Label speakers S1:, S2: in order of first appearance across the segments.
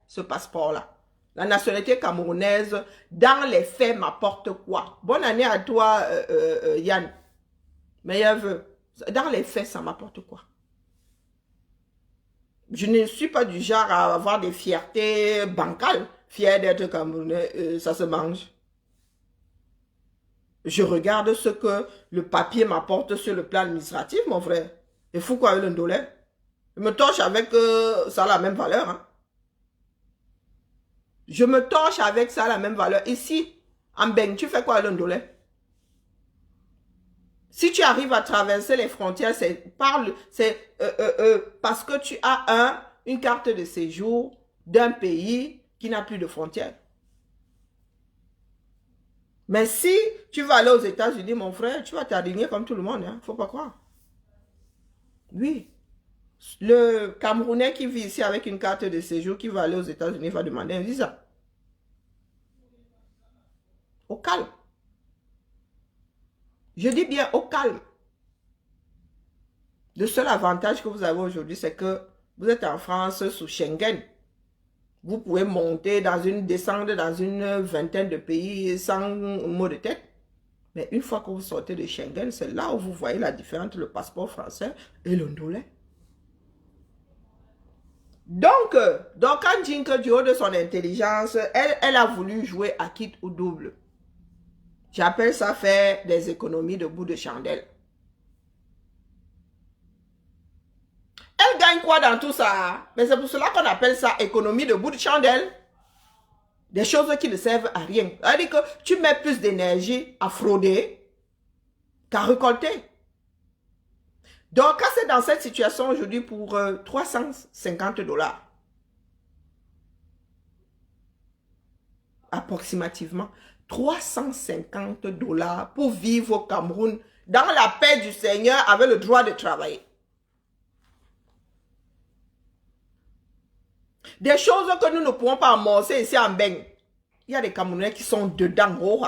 S1: ce passeport-là. La nationalité camerounaise, dans les faits, m'apporte quoi? Bonne année à toi, Yann. Meilleurs vœux. Dans les faits, ça m'apporte quoi? Je ne suis pas du genre à avoir des fiertés bancales. Fier d'être camerounais, ça se mange. Je regarde ce que le papier m'apporte sur le plan administratif, mon frère. Il faut quoi avec le dollar? Je me torche avec ça a la même valeur. Hein? Je me torche avec ça a la même valeur. Ici, en Beng, tu fais quoi avec le dollar? Si tu arrives à traverser les frontières, c'est parce que tu as une carte de séjour d'un pays qui n'a plus de frontières. Mais si tu vas aller aux États-Unis, mon frère, tu vas t'aligner comme tout le monde. Hein? Faut pas croire. Oui. Le Camerounais qui vit ici avec une carte de séjour qui va aller aux États-Unis va demander un visa. Au calme. Je dis bien au calme. Le seul avantage que vous avez aujourd'hui, c'est que vous êtes en France sous Schengen. Vous pouvez monter descendre dans une vingtaine de pays sans mot de tête. Mais une fois que vous sortez de Schengen, c'est là où vous voyez la différence entre le passeport français et le dollar. Donc quand Jinke, du haut de son intelligence, elle a voulu jouer à quitte ou double. J'appelle ça faire des économies de bout de chandelle. Elle gagne quoi dans tout ça? Mais c'est pour cela qu'on appelle ça économie de bout de chandelle. Des choses qui ne servent à rien. C'est-à-dire que tu mets plus d'énergie à frauder qu'à récolter. Donc, quand c'est dans cette situation aujourd'hui pour 350 $, approximativement, 350 $ pour vivre au Cameroun dans la paix du Seigneur avec le droit de travailler. Des choses que nous ne pouvons pas amorcer ici en Beng. Il y a des Camerounais qui sont dedans. Oh,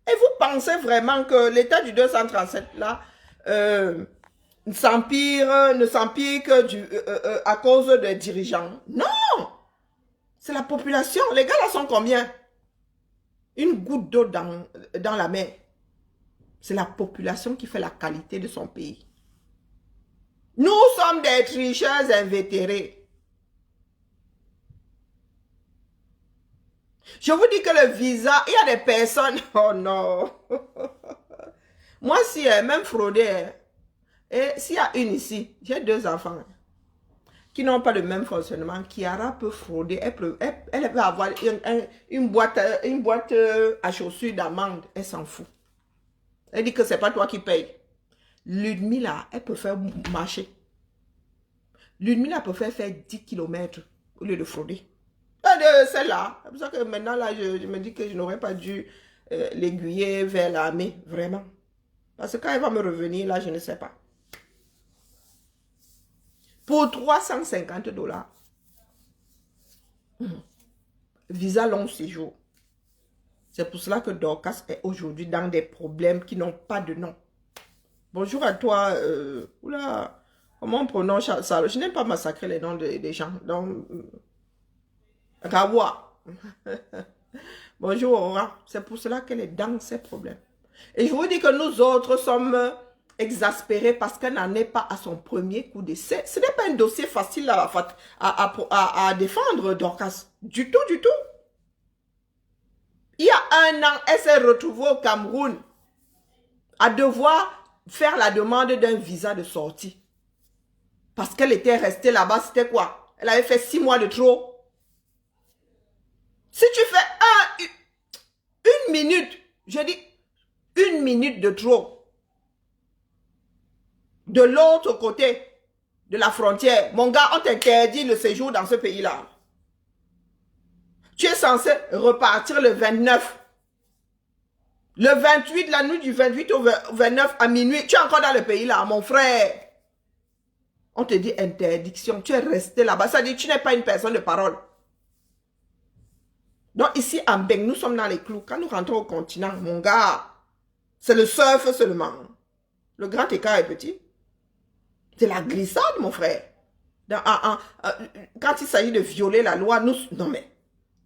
S1: et vous pensez vraiment que l'état du 237 là ne s'empire que à cause des dirigeants? Non! C'est la population. Les gars là sont combien? Une goutte d'eau dans la mer. C'est la population qui fait la qualité de son pays. Nous sommes des tricheurs invétérés. Je vous dis que le visa, il y a des personnes... Oh non! Moi, si même fraudé, et s'il y a une ici, j'ai 2 enfants qui n'ont pas le même fonctionnement, Kiara peut frauder, elle peut avoir une boîte à chaussures d'amande, elle s'en fout. Elle dit que c'est pas toi qui paye. Ludmila, elle peut faire marcher. Ludmila peut faire 10 km au lieu de frauder. Celle-là, c'est pour ça que maintenant, là, je me dis que je n'aurais pas dû l'aiguiller vers l'armée, vraiment. Parce que quand elle va me revenir, là, je ne sais pas. Pour 350 $. Visa long séjour. C'est pour cela que Dorcas est aujourd'hui dans des problèmes qui n'ont pas de nom. Bonjour à toi. Oula, comment on prononce ça? Je n'aime pas massacrer les noms des gens. Donc, Gawa. Bonjour Aura. C'est pour cela qu'elle est dans ces problèmes. Et je vous dis que nous autres sommes exaspérés parce qu'elle n'en est pas à son premier coup d'essai. Ce n'est pas un dossier facile à défendre, Dorcas. Du tout, du tout. Il y a 1 an, elle s'est retrouvée au Cameroun à devoir faire la demande d'un visa de sortie. Parce qu'elle était restée là-bas, c'était quoi? Elle avait fait 6 mois de trop. Si tu fais une minute, je dis 1 minute de trop, de l'autre côté de la frontière, mon gars, on t'interdit le séjour dans ce pays-là. Tu es censé repartir le 29. Le 28, la nuit du 28 au 29 à minuit, tu es encore dans le pays-là, mon frère. On te dit interdiction, tu es resté là-bas. Ça dit, tu n'es pas une personne de parole. Donc ici, en Beng, nous sommes dans les clous. Quand nous rentrons au continent, mon gars, c'est le surf seulement. Le grand écart est petit. C'est la glissade, mon frère. Quand il s'agit de violer la loi, nous... Non mais,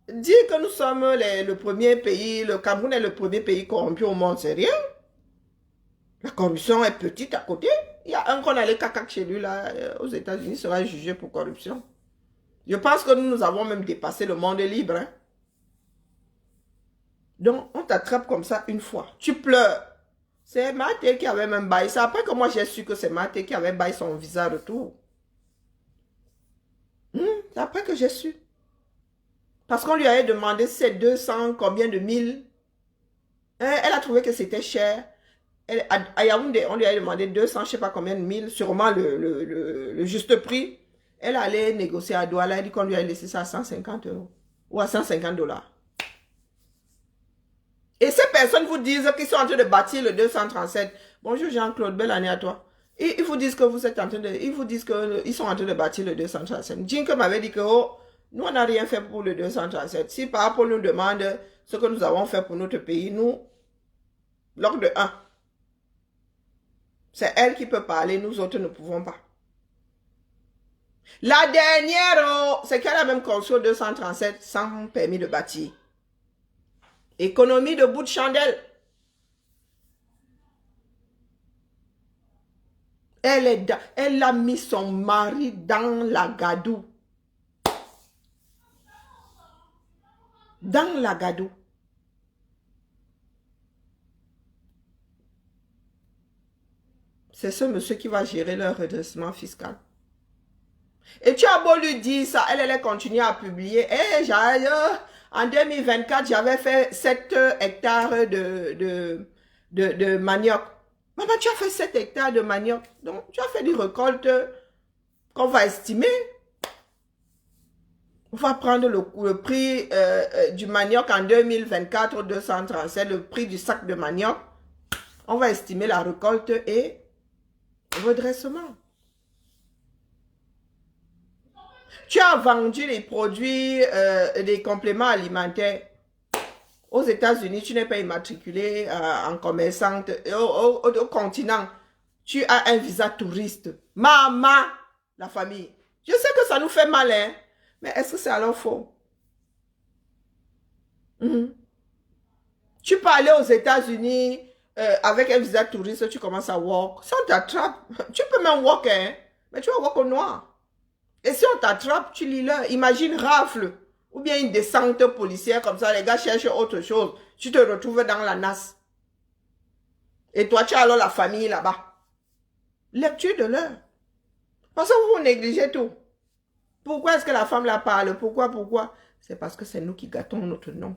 S1: dire que nous sommes le premier pays, le Cameroun est le premier pays corrompu au monde, c'est rien. La corruption est petite à côté. Il y a un qu'on allait cacac chez lui, là, aux États-Unis, sera jugé pour corruption. Je pense que nous avons même dépassé le monde libre. Hein. Donc, on t'attrape comme ça une fois. Tu pleures. C'est Maté qui avait même baillé. C'est après que moi j'ai su que c'est Maté qui avait baillé son visa retour. C'est après que j'ai su. Parce qu'on lui avait demandé c'est 200, combien de mille. Elle a trouvé que c'était cher. À Yaoundé, on lui a demandé 200, je ne sais pas combien de mille, sûrement le juste prix. Elle allait négocier à Douala, elle dit qu'on lui a laissé ça à 150 € ou à 150 $. Et ces personnes vous disent qu'ils sont en train de bâtir le 237. Bonjour Jean-Claude, belle année à toi. Ils vous disent que vous êtes en train de... Ils vous disent qu'ils sont en train de bâtir le 237. Jinke m'avait dit que oh, nous on n'a rien fait pour le 237. Si par rapport nous demande ce que nous avons fait pour notre pays, nous, lors de 1, c'est elle qui peut parler, nous autres ne pouvons pas. La dernière, c'est qu'elle a même construit le 237 sans permis de bâtir. Économie de bout de chandelle. Elle a mis son mari dans la gadoue. Dans la gadoue. C'est ce monsieur qui va gérer leur redressement fiscal. Et tu as beau lui dire ça, elle allait continuer à publier. Et en 2024, j'avais fait 7 hectares de manioc. Maman, tu as fait 7 hectares de manioc. Donc, tu as fait des récoltes qu'on va estimer. On va prendre le prix du manioc en 2024, 237, le prix du sac de manioc. On va estimer la récolte et redressement. Tu as vendu les produits, des compléments alimentaires. Aux États-Unis, tu n'es pas immatriculé en commerçante. Au continent, tu as un visa touriste. Maman, la famille. Je sais que ça nous fait mal, hein, mais est-ce que c'est alors faux? Tu peux aller aux États-Unis avec un visa touriste, tu commences à walk. Si on t'attrape, tu peux même walk, hein, mais tu vas walk au noir. Et si on t'attrape, tu lis là. Imagine rafle. Ou bien une descente policière comme ça. Les gars cherchent autre chose. Tu te retrouves dans la nasse. Et toi, tu as alors la famille là-bas. Lecture de l'heure. Parce que vous négligez tout. Pourquoi est-ce que la femme la parle? Pourquoi? C'est parce que c'est nous qui gâtons notre nom.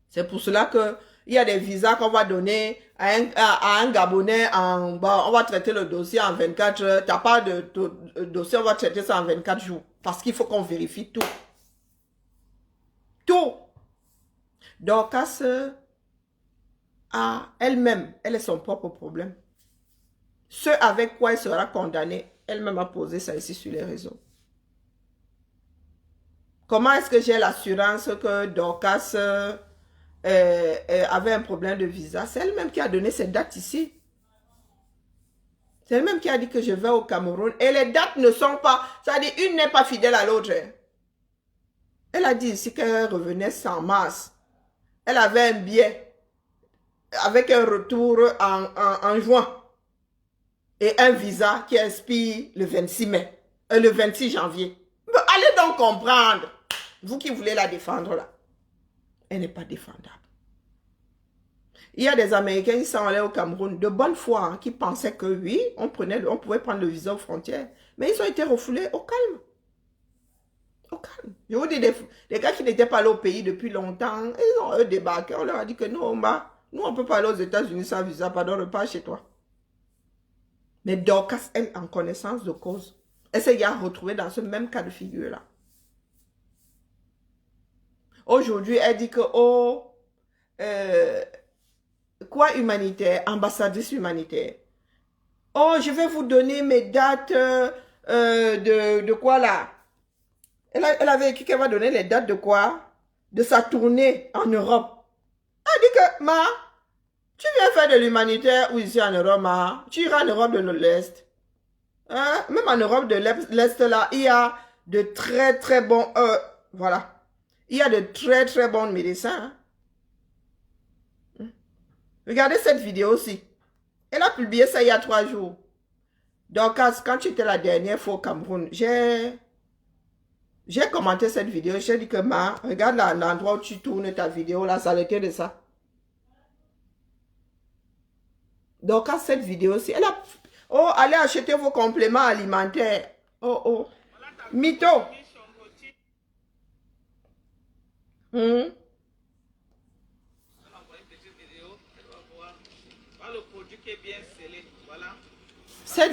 S1: C'est pour cela que il y a des visas qu'on va donner à un Gabonais. On va traiter le dossier en 24 heures. Tu n'as pas de dossier, on va traiter ça en 24 jours. Parce qu'il faut qu'on vérifie tout. Tout. Dorcas a elle-même, elle est son propre problème. Ce avec quoi elle sera condamnée, elle-même a posé ça ici sur les réseaux. Comment est-ce que j'ai l'assurance que Dorcas avait un problème de visa? C'est elle-même qui a donné ces dates ici. C'est elle-même qui a dit que je vais au Cameroun. Et les dates ne sont pas... C'est-à-dire, une n'est pas fidèle à l'autre. Elle a dit ici qu'elle revenait sans mars. Elle avait un billet avec un retour en juin. Et un visa qui expire le 26 mai. Le 26 janvier. Mais allez donc comprendre. Vous qui voulez la défendre là. Elle n'est pas défendable. Il y a des Américains qui sont allés au Cameroun de bonne foi, hein, qui pensaient que oui, on pouvait prendre le visa aux frontières. Mais ils ont été refoulés au calme. Au calme. Je vous dis, des gars qui n'étaient pas allés au pays depuis longtemps, ils ont débarqué. On leur a dit que non, nous on peut pas aller aux États-Unis sans visa, pardon, repas chez toi. Mais Dorcas, elle, en connaissance de cause, elle s'est retrouvée dans ce même cas de figure-là. Aujourd'hui, elle dit que, quoi humanitaire, ambassadrice humanitaire. Oh, je vais vous donner mes dates de quoi là? Elle avait écrit qu'elle va donner les dates de quoi? De sa tournée en Europe. Elle dit que, tu viens faire de l'humanitaire ou ici en Europe, tu iras en Europe de l'Est. Hein? Même en Europe de l'Est, là, il y a de très, très bons... voilà. Il y a de très, très bons médecins. Hein. Regardez cette vidéo aussi. Elle a publié ça il y a 3 jours. Donc, quand tu étais la dernière fois au Cameroun, j'ai commenté cette vidéo. J'ai dit que, regarde l'endroit où tu tournes ta vidéo, là, ça l'était de ça. Donc, à cette vidéo-ci, elle a... Oh, allez acheter vos compléments alimentaires. Oh, oh. Mytho. Hmm. Cette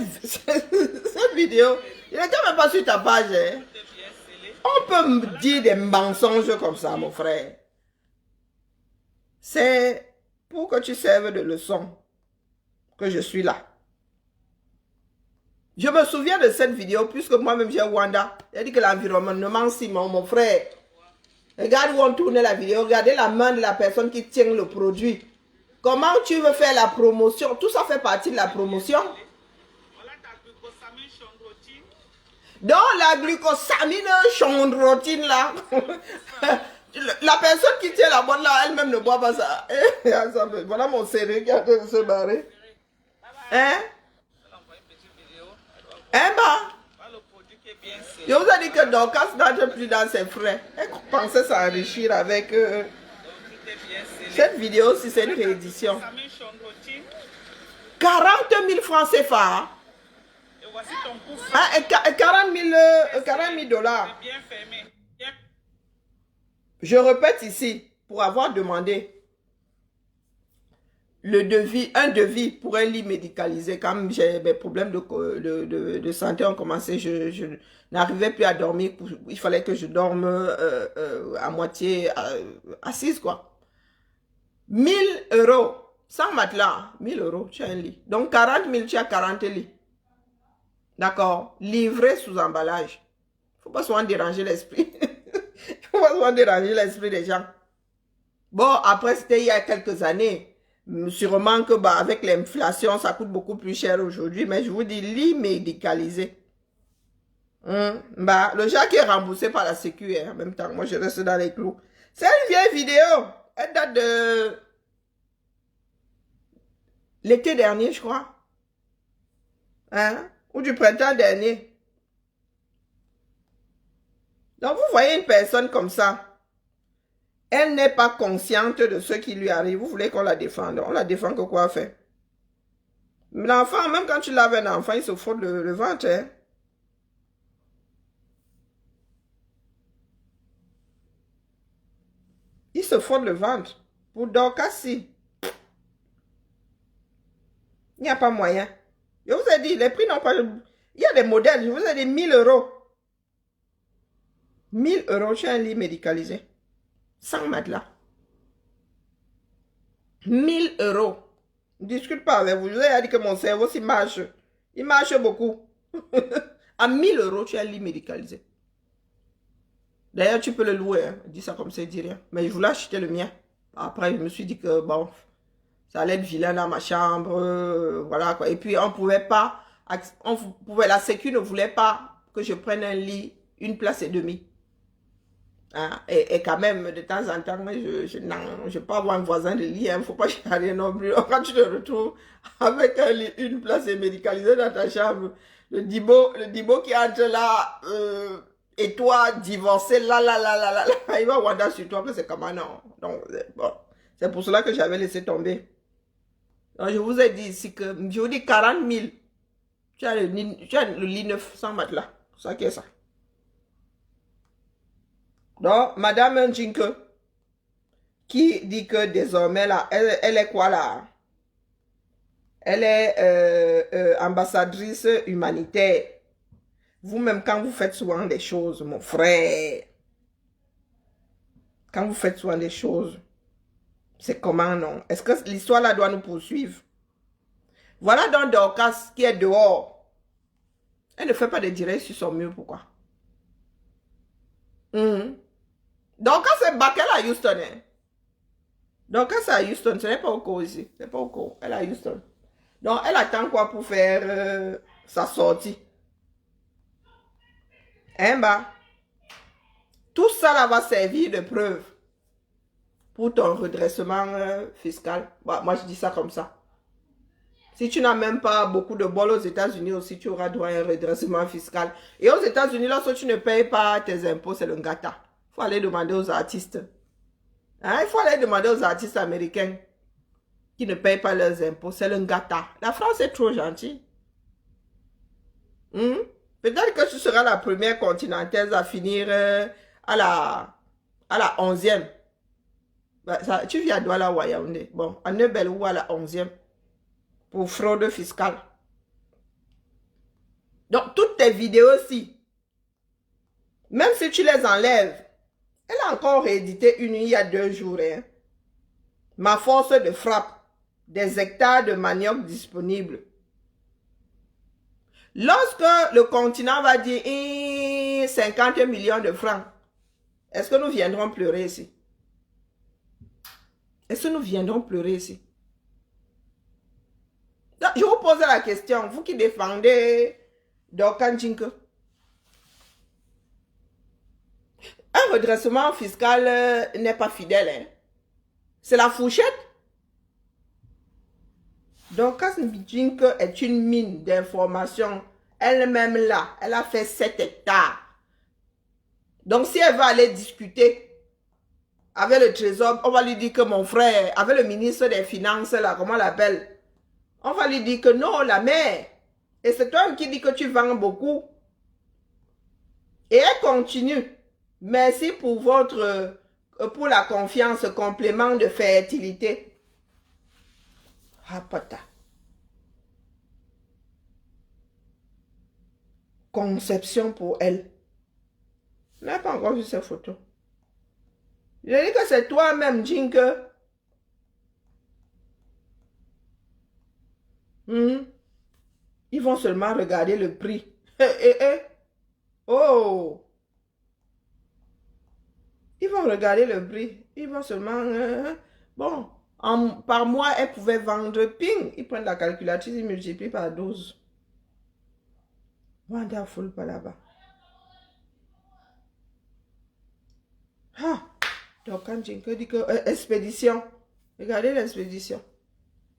S1: vidéo, il n'est quand même pas sur ta page. Hein. On peut me dire des mensonges comme ça, mon frère. C'est pour que tu serves de leçon que je suis là. Je me souviens de cette vidéo, puisque moi-même j'ai Wanda. Elle dit que l'environnement, Simon, mon frère. Regarde où on tourne la vidéo. Regardez la main de la personne qui tient le produit. Comment tu veux faire la promotion? Tout ça fait partie de la promotion. Donc la glucosamine chondrotine là. La personne qui tient la boîte là, elle-même ne boit pas ça. Voilà mon sérieux qui est en train de se barrer. Hein? Hein, je vous ai dit que Dorcas n'entre plus dans ses frais. Elle pensait s'enrichir avec... Cette vidéo, si c'est une réédition. 40 000 francs CFA. Hein, 40 000 dollars. Je répète ici, pour avoir demandé un devis pour un lit médicalisé. Quand j'ai mes problèmes de santé ont commencé, je n'arrivais plus à dormir. Il fallait que je dorme à moitié assise, quoi. 1 000 €, sans matelas, 1 000 €, tu as un lit. Donc 40 000, tu as 40 lits. D'accord? Livré sous emballage. Il ne faut pas souvent déranger l'esprit. Il ne faut pas souvent déranger l'esprit des gens. Bon, après, c'était il y a quelques années. Sûrement que avec l'inflation, ça coûte beaucoup plus cher aujourd'hui. Mais je vous dis, lit médicalisé. Le genre qui est remboursé par la Sécu, en même temps. Moi, je reste dans les clous. C'est une vieille vidéo. Elle date de l'été dernier, je crois. Hein? Ou du printemps dernier. Donc, vous voyez une personne comme ça. Elle n'est pas consciente de ce qui lui arrive. Vous voulez qu'on la défende. On la défend que quoi faire? L'enfant, même quand tu laves un enfant, il se frotte le ventre. Hein? Il se frotte le ventre. Pour Dorcas, si. Il n'y a pas moyen. Je vous ai dit, les prix n'ont pas... Il y a des modèles, je vous ai dit 1 000 €. 1 000 € chez un lit médicalisé. Sans matelas. 1 000 €. Je ne discute pas avec vous. Je vous ai dit que mon cerveau, s'il marche. Il marche beaucoup. À 1 000 €, tu as un lit médicalisé. D'ailleurs, tu peux le louer. Hein. Je dis ça comme ça, je dis rien. Mais je voulais acheter le mien. Après, je me suis dit que, bon, ça allait être vilain dans ma chambre. Voilà quoi. Et puis, on pouvait pas... la Sécu ne voulait pas que je prenne un lit, 1 place et demie. Hein? Et quand même, de temps en temps, je ne vais pas avoir un voisin de lit, il ne faut pas chialer non plus. Quand tu te retrouves avec un lit, 1 place et médicalisé dans ta chambre, le dibo qui entre là, et toi, divorcé, là, il va wanda sur toi que c'est comment non. Donc, bon, c'est pour cela que j'avais laissé tomber. Donc, je vous ai dit ici que, je vous dis 40 000, tu as le lit neuf sans matelas, c'est ça qui est ça. Donc, Madame Njinke, qui dit que désormais, là, elle est quoi là? Elle est ambassadrice humanitaire. Vous-même, quand vous faites souvent des choses, mon frère, quand vous faites souvent des choses, c'est comment non? Est-ce que l'histoire là doit nous poursuivre? Voilà donc Dorcas qui est dehors. Elle ne fait pas de direct sur son mur, pourquoi? Dorcas est back, elle à Houston. Hein? Dorcas est à Houston, ce n'est pas au cours ici. C'est pas au cours, elle est à Houston. Donc elle attend quoi pour faire sa sortie? Hein, bah, tout ça là va servir de preuve pour ton redressement fiscal. Bah, moi, je dis ça comme ça. Si tu n'as même pas beaucoup de bol aux États-Unis aussi, tu auras droit à un redressement fiscal. Et aux États-Unis, lorsque tu ne payes pas tes impôts, c'est le gâteau. Il faut aller demander aux artistes. Hein? Il faut aller demander aux artistes américains qui ne payent pas leurs impôts. C'est le gâteau. La France est trop gentille. Peut-être que tu seras la première continentale à finir à la 11e. Bah, ça, tu vis à Douala ou à Yaoundé. Bon, à Nebel ou à la 11e. Pour fraude fiscale. Donc, toutes tes vidéos-ci, même si tu les enlèves, elle a encore réédité une il y a 2 jours. Hein. Ma force de frappe, des hectares de manioc disponibles. Lorsque le continent va dire 50 millions de francs, est-ce que nous viendrons pleurer ici? Est-ce que nous viendrons pleurer ici? Donc, je vous pose la question, vous qui défendez Dorcan Jinke. Un redressement fiscal n'est pas fidèle. Hein? C'est la fourchette. Dorcan Jinke est une mine d'informations. Elle-même là, elle a fait 7 hectares. Donc si elle va aller discuter avec le trésor, on va lui dire que mon frère, avec le ministre des Finances là, comment on l'appelle? On va lui dire que non, la mère. Et c'est toi qui dis que tu vends beaucoup. Et elle continue. Merci pour pour la confiance, complément de fertilité. Ah, pata. Conception pour elle. Je n'ai pas encore vu ces photos. Je dis que c'est toi-même, Jinke. Ils vont seulement regarder le prix. Oh! Ils vont regarder le prix. Ils vont seulement... bon, par mois, elle pouvait vendre, ping, ils prennent la calculatrice, ils multiplient par 12. Wonderful, pas là-bas. Ah! Donc, quand Jinke dit que... expédition. Regardez l'expédition.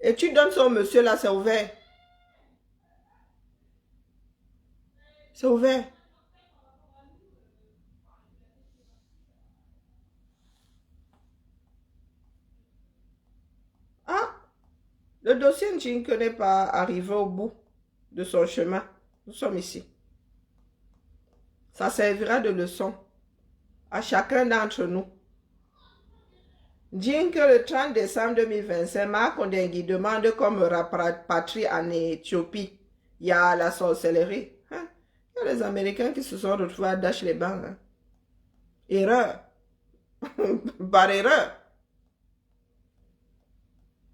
S1: Et tu donnes son monsieur là, c'est ouvert. C'est ouvert. Ah! Le dossier Jinke n'est pas arrivé au bout de son chemin. Nous sommes ici. Ça servira de leçon à chacun d'entre nous. Jinke, le 30 décembre 2025, Marc Ondengui demande comme rapatrie en Éthiopie. Il y a la sorcellerie. Hein? Il y a les Américains qui se sont retrouvés à Dash les bancs. Hein? Erreur. Par erreur.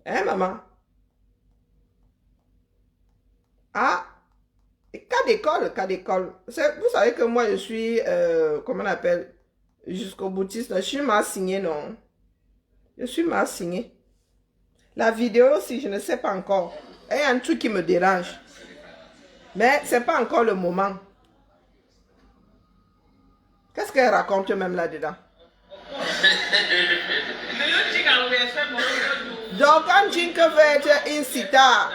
S1: Hein, maman? Ah, cas d'école, cas d'école. Vous savez que moi, je suis, comment on appelle, jusqu'au boutiste. Je suis mal signé, non? Je suis mal signé. La vidéo, si je ne sais pas encore. Il y a un truc qui me dérange. Mais ce n'est pas encore le moment. Qu'est-ce qu'elle raconte même là-dedans? Donc, quand Jinke veut être incita.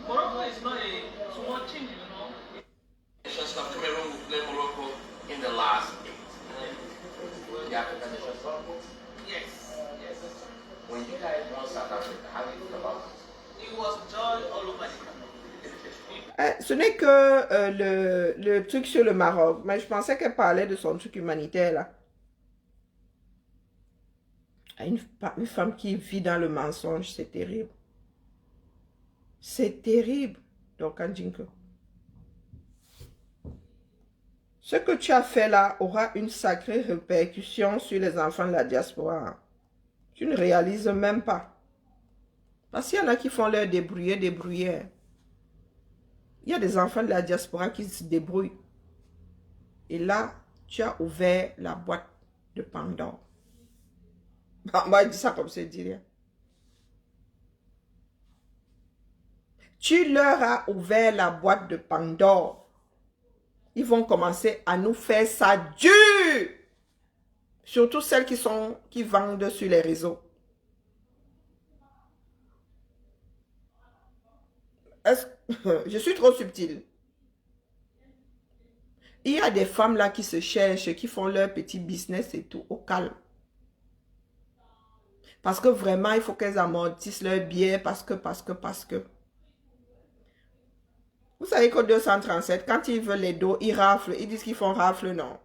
S1: Morocco is not a small team, you know. Cameroon will play Morocco in the last 8. The African Nations Cup? Yes. Yes. When you guys won South Africa, how did you feel about it? It was joy all over the country. Ce n'est que le truc sur le Maroc, mais je pensais qu'elle parlait de son truc humanitaire là. Une femme qui vit dans le mensonge, c'est terrible. C'est terrible, donc Jinke. Ce que tu as fait là aura une sacrée répercussion sur les enfants de la diaspora. Tu ne réalises même pas. Parce qu'il y en a qui font leur débrouiller. Il y a des enfants de la diaspora qui se débrouillent. Et là, tu as ouvert la boîte de Pandore. Moi, je dis ça comme ça, je dis rien. Tu leur as ouvert la boîte de Pandore. Ils vont commencer à nous faire ça dur. Surtout celles qui vendent sur les réseaux. Je suis trop subtile. Il y a des femmes là qui se cherchent, qui font leur petit business et tout, au calme. Parce que vraiment, il faut qu'elles amortissent leur billet, parce que. Vous savez qu'au 237, quand ils veulent les dos, ils raflent. Ils disent qu'ils font rafle, non.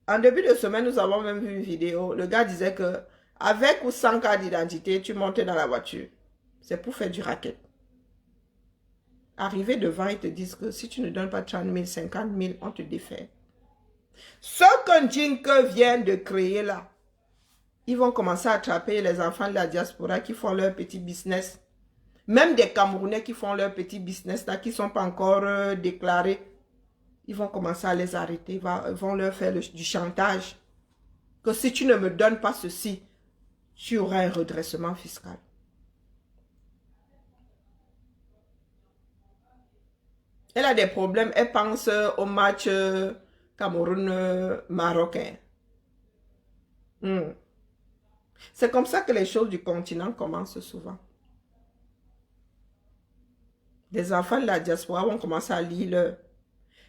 S1: En début de semaine, nous avons même vu une vidéo. Le gars disait que avec ou sans carte d'identité, tu montais dans la voiture. C'est pour faire du racket. Arrivé devant, ils te disent que si tu ne donnes pas 30 000, 50 000, on te défait. Ce que Jink vient de créer là, ils vont commencer à attraper les enfants de la diaspora qui font leur petit business. Même des Camerounais qui font leur petit business là, qui ne sont pas encore déclarés. Ils vont commencer à les arrêter. Ils vont leur faire du chantage. Que si tu ne me donnes pas ceci, tu auras un redressement fiscal. Elle a des problèmes. Elle pense au match Cameroun-Marocain. C'est comme ça que les choses du continent commencent souvent. Les enfants de la diaspora vont commencer à lire.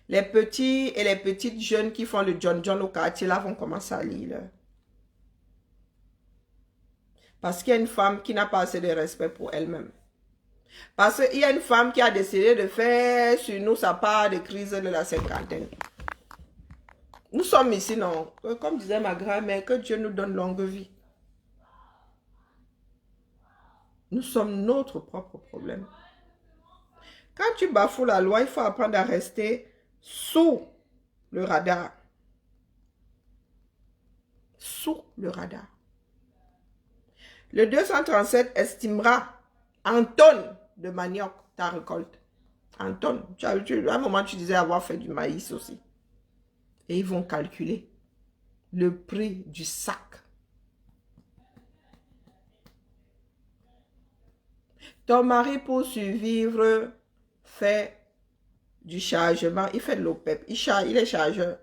S1: Les petits et les petites jeunes qui font le John John au quartier là vont commencer à lire. Parce qu'il y a une femme qui n'a pas assez de respect pour elle-même. Parce qu'il y a une femme qui a décidé de faire sur nous sa part de crise de la cinquantaine. Nous sommes ici, non? Comme disait ma grand-mère, que Dieu nous donne longue vie. Nous sommes notre propre problème. Quand tu bafoues la loi, il faut apprendre à rester sous le radar. Sous le radar. Le 237 estimera en tonnes de manioc ta récolte. En tonnes. À un moment, tu disais avoir fait du maïs aussi. Et ils vont calculer le prix du sac. Ton mari, pour survivre, fait du chargement. Il fait de l'OPEP. Il est chargeur.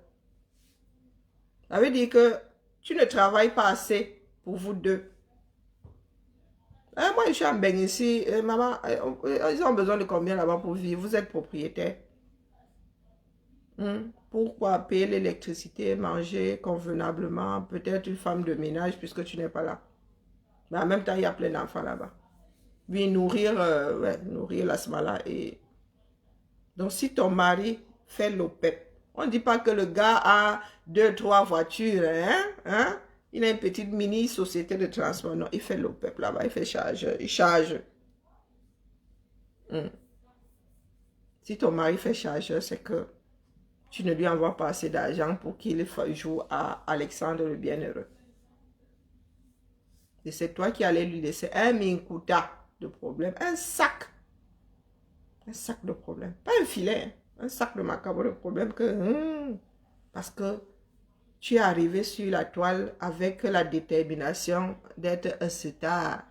S1: Ça veut dire que tu ne travailles pas assez pour vous deux. Moi, je suis en bain ici. Maman, ils ont besoin de combien là-bas pour vivre? Vous êtes propriétaire. Pourquoi payer l'électricité, manger convenablement, peut-être une femme de ménage puisque tu n'es pas là. Mais en même temps, il y a plein d'enfants là-bas. Oui, nourrir la smala. Donc, si ton mari fait l'OPEP, on ne dit pas que le gars a 2, 3 voitures, hein? Il a une petite mini société de transport. Non, il fait l'OPEP là-bas, il fait charge, il charge. Si ton mari fait chargeur, c'est que tu ne lui envoies pas assez d'argent pour qu'il joue à Alexandre le Bienheureux. Et c'est toi qui allais lui laisser un minkuta de problème, un sac de problème, pas un filet, un sac de macabre de problème parce que tu es arrivé sur la toile avec la détermination d'être un star.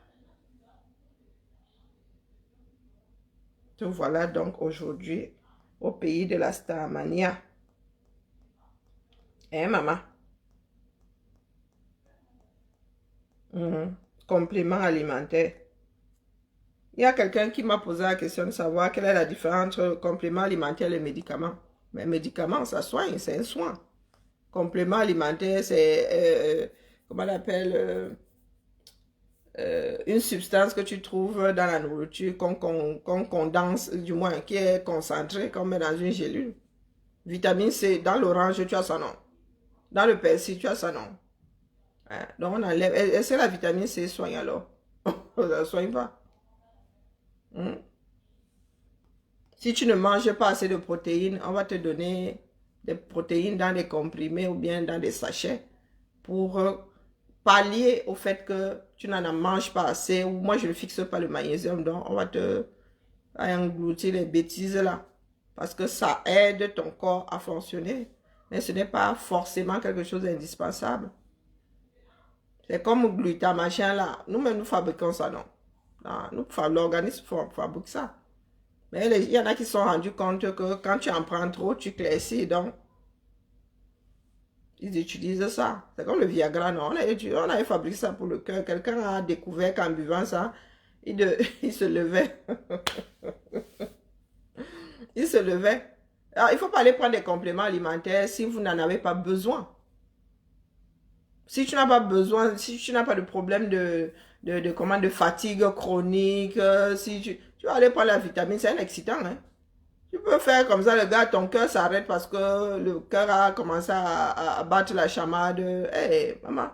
S1: Te voilà donc aujourd'hui au pays de la starmania. Hein, maman? Complément alimentaire. Il y a quelqu'un qui m'a posé la question de savoir quelle est la différence entre complément alimentaire et médicament. Mais médicament, ça soigne, c'est un soin. Complément alimentaire, c'est, comment on appelle, une substance que tu trouves dans la nourriture, qu'on condense, du moins, qui est concentrée, qu'on met dans une gélule. Vitamine C, dans l'orange, tu as son nom. Dans le persil, tu as son nom. Donc, on enlève. Est-ce que la vitamine C soigne alors? Ça ne soigne pas. Si tu ne manges pas assez de protéines, on va te donner des protéines dans des comprimés ou bien dans des sachets pour pallier au fait que tu n'en manges pas assez, ou moi je ne fixe pas le magnésium, donc on va te engloutir les bêtises là, parce que ça aide ton corps à fonctionner, mais ce n'est pas forcément quelque chose d'indispensable. C'est comme glutamate machin là, nous-mêmes nous fabriquons ça, non? L'organisme fabrique ça. Mais il y en a qui se sont rendus compte que quand tu en prends trop, tu claircis. Donc, ils utilisent ça. C'est comme le Viagra, non? On avait fabriqué ça pour le cœur. Quelqu'un a découvert qu'en buvant ça, il se levait. Il se levait. Alors, il ne faut pas aller prendre des compléments alimentaires si vous n'en avez pas besoin. Si tu n'as pas besoin, si tu n'as pas de problème de fatigue chronique, si tu vas aller prendre la vitamine, c'est un excitant, hein. Tu peux faire comme ça, le gars, ton cœur s'arrête parce que le cœur a commencé à battre la chamade. Hé, maman,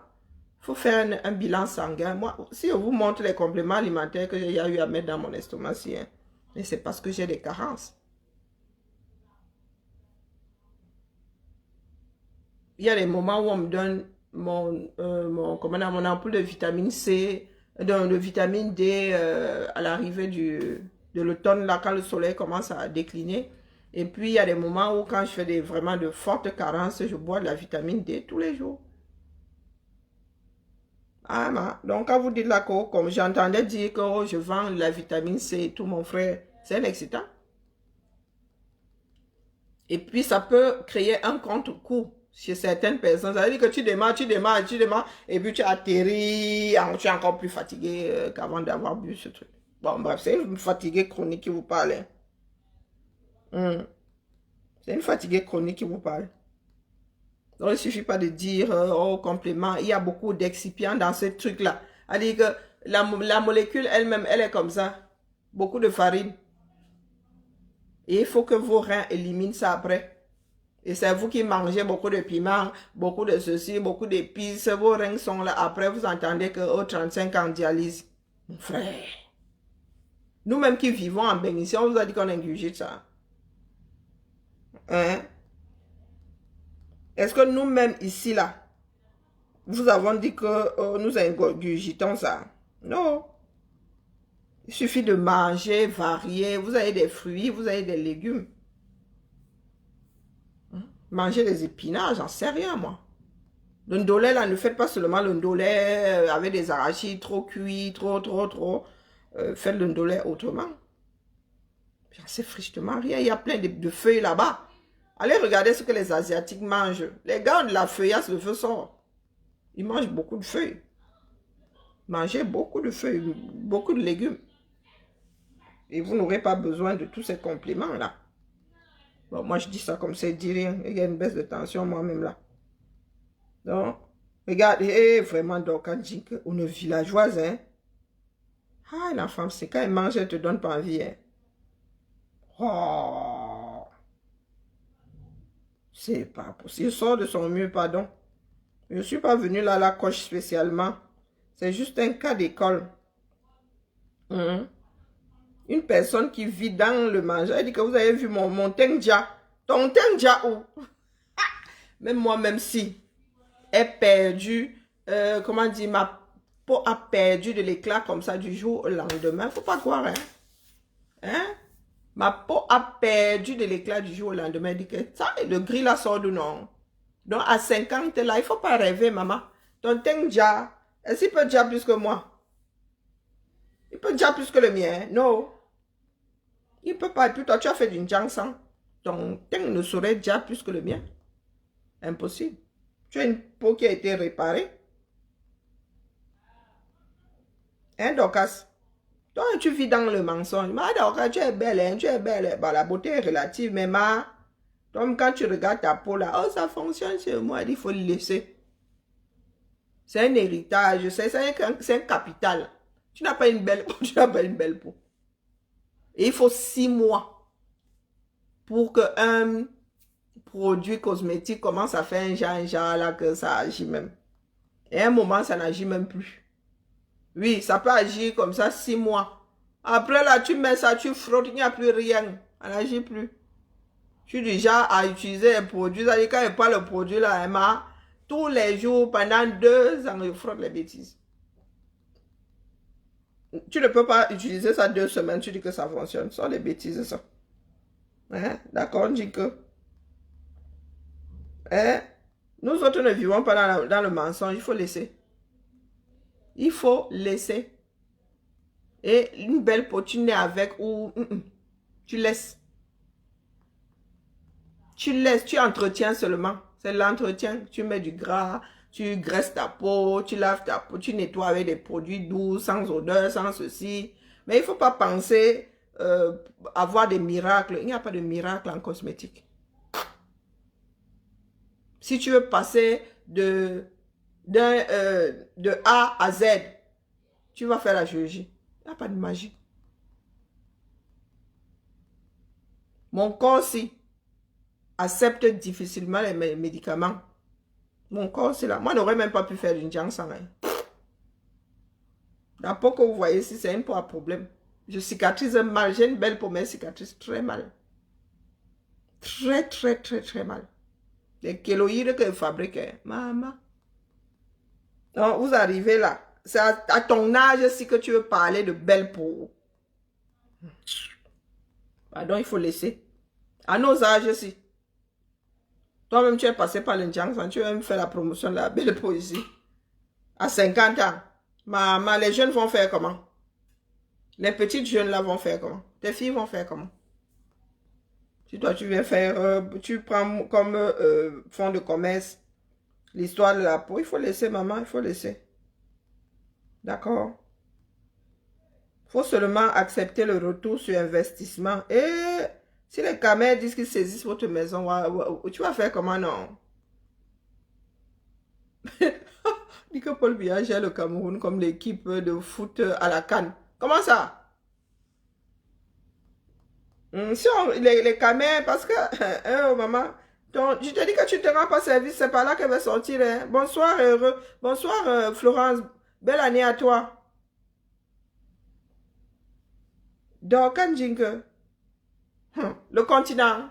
S1: il faut faire un bilan sanguin. Moi, si je vous montre les compléments alimentaires que j'ai eu à mettre dans mon estomac, mais c'est parce que j'ai des carences. Il y a des moments où on me donne mon ampoule de vitamine C, de vitamine D à l'arrivée de l'automne, là, quand le soleil commence à décliner. Et puis, il y a des moments où, quand je fais vraiment de fortes carences, je bois de la vitamine D tous les jours. Ah, donc, quand vous dites là, comme j'entendais dire que je vends la vitamine C et tout, mon frère, c'est un excitant. Et puis, ça peut créer un contre-coup chez certaines personnes. Ça veut dire que tu démarres, et puis tu atterris, tu es encore plus fatigué qu'avant d'avoir bu ce truc. Bon, bref, c'est une fatigue chronique qui vous parle. C'est une fatigue chronique qui vous parle. Donc, il ne suffit pas de dire, oh, complément, il y a beaucoup d'excipients dans ce truc-là. C'est-à-dire que la molécule elle-même, elle est comme ça. Beaucoup de farine. Et il faut que vos reins éliminent ça après. Et c'est vous qui mangez beaucoup de piment, beaucoup de ceci, beaucoup d'épices. Vos reins sont là. Après, vous entendez que 35 ans dialyse. Mon frère. Nous-mêmes qui vivons en bénédiction, on vous a dit qu'on ingurgite ça. Hein? Est-ce que nous-mêmes ici, là, vous avons dit que nous ingurgitons ça? Non. Il suffit de manger, varier. Vous avez des fruits, vous avez des légumes. Manger des épinards, j'en sais rien, moi. Le ndolé, là, ne faites pas seulement le ndolé avec des arachides trop cuits, trop. Faites le ndolé autrement. J'en sais frichement rien. Il y a plein de feuilles là-bas. Allez regarder ce que les Asiatiques mangent. Les gars ont de la feuillasse, le feu sort. Ils mangent beaucoup de feuilles. Mangez beaucoup de feuilles, beaucoup de légumes. Et vous n'aurez pas besoin de tous ces compléments-là. Bon, moi, je dis ça comme ça, je dis rien. Il y a une baisse de tension moi-même là. Donc, regardez, vraiment, donc, quand dit qu'on est villageoise, hein. Ah, la femme, c'est quand elle mange, elle te donne pas envie, hein. Oh. C'est pas possible. Il sort de son mieux, pardon. Je ne suis pas venu là à la coche spécialement. C'est juste un cas d'école. Une personne qui vit dans le manger. Elle dit que vous avez vu mon tengia. Ton tengia où? Même moi, même si est perdu, comment dire, ma peau a perdu de l'éclat comme ça du jour au lendemain. Il ne faut pas croire, hein? Hein? Ma peau a perdu de l'éclat du jour au lendemain. Elle dit que ça, le gris là sort de non. Donc à 50 là, il ne faut pas rêver, maman. Ton tengia, est-ce qu'il peut déjà plus que moi? Il peut déjà plus que le mien, non. Il ne peut pas. Et puis toi, tu as fait d'une jansan. Ton teint ne serait déjà plus que le mien. Impossible. Tu as une peau qui a été réparée. Hein, Dorcas? Toi, tu vis dans le mensonge. Ma Dorcas, tu es belle, hein, tu es belle. Bah, la beauté est relative, mais donc quand tu regardes ta peau là, oh, ça fonctionne chez moi. Il faut le laisser. C'est un héritage, c'est un capital. Tu n'as pas une belle peau, tu n'as pas une belle peau. Et il faut 6 mois pour qu'un produit cosmétique commence à faire un genre là, que ça agit même. Et à un moment, ça n'agit même plus. Oui, ça peut agir comme ça 6 mois. Après là, tu mets ça, tu frottes, il n'y a plus rien. Ça n'agit plus. Je suis du genre à utiliser un produit. Ça dit quand il prend le produit là, Emma, tous les jours, pendant 2 ans, je frotte les bêtises. Tu ne peux pas utiliser ça 2 semaines, tu dis que ça fonctionne. Ce sont des bêtises, ça. Hein? D'accord, on dit que... Hein? Nous autres ne vivons pas dans le mensonge, il faut laisser. Il faut laisser. Et une belle peau, tu nais avec ou... Tu laisses. Tu laisses, tu entretiens seulement. C'est l'entretien. Tu mets du gras, tu graisses ta peau, tu laves ta peau, tu nettoies avec des produits doux, sans odeur, sans ceci. Mais il ne faut pas penser avoir des miracles. Il n'y a pas de miracle en cosmétique. Si tu veux passer de A à Z, tu vas faire la chirurgie. Il n'y a pas de magie. Mon corps, si, accepte difficilement les médicaments. Mon corps, c'est là. Moi, je n'aurais même pas pu faire une jang sans rien. La peau que vous voyez ici, c'est un peu un problème. Je cicatrise mal. J'ai une belle peau, mais cicatrice très mal. Très, très, très, très mal. Les kéloïdes que je fabrique, maman. Donc, vous arrivez là. C'est à ton âge si que tu veux parler de belle peau. Pardon, il faut laisser. À nos âges aussi. Toi-même, tu es passé par l'injection. Tu veux même faire la promotion de la belle peau ici. À 50 ans. Maman, les jeunes vont faire comment? Les petites jeunes là vont faire comment? Tes filles vont faire comment? Si toi, tu viens faire, tu prends comme fonds de commerce l'histoire de la peau, il faut laisser, maman, il faut laisser. D'accord? Il faut seulement accepter le retour sur investissement. Et si les caméras disent qu'ils saisissent votre maison, tu vas faire comment, non? Dit que Paul Biya gère le Cameroun comme l'équipe de foot à la CAN. Comment ça? Si les caméras, parce que, oh maman, je te dis que tu ne te rends pas service, c'est pas là qu'elle va sortir. Hein. Bonsoir, bonsoir Florence, belle année à toi. Donc, Kanjinke, le continent,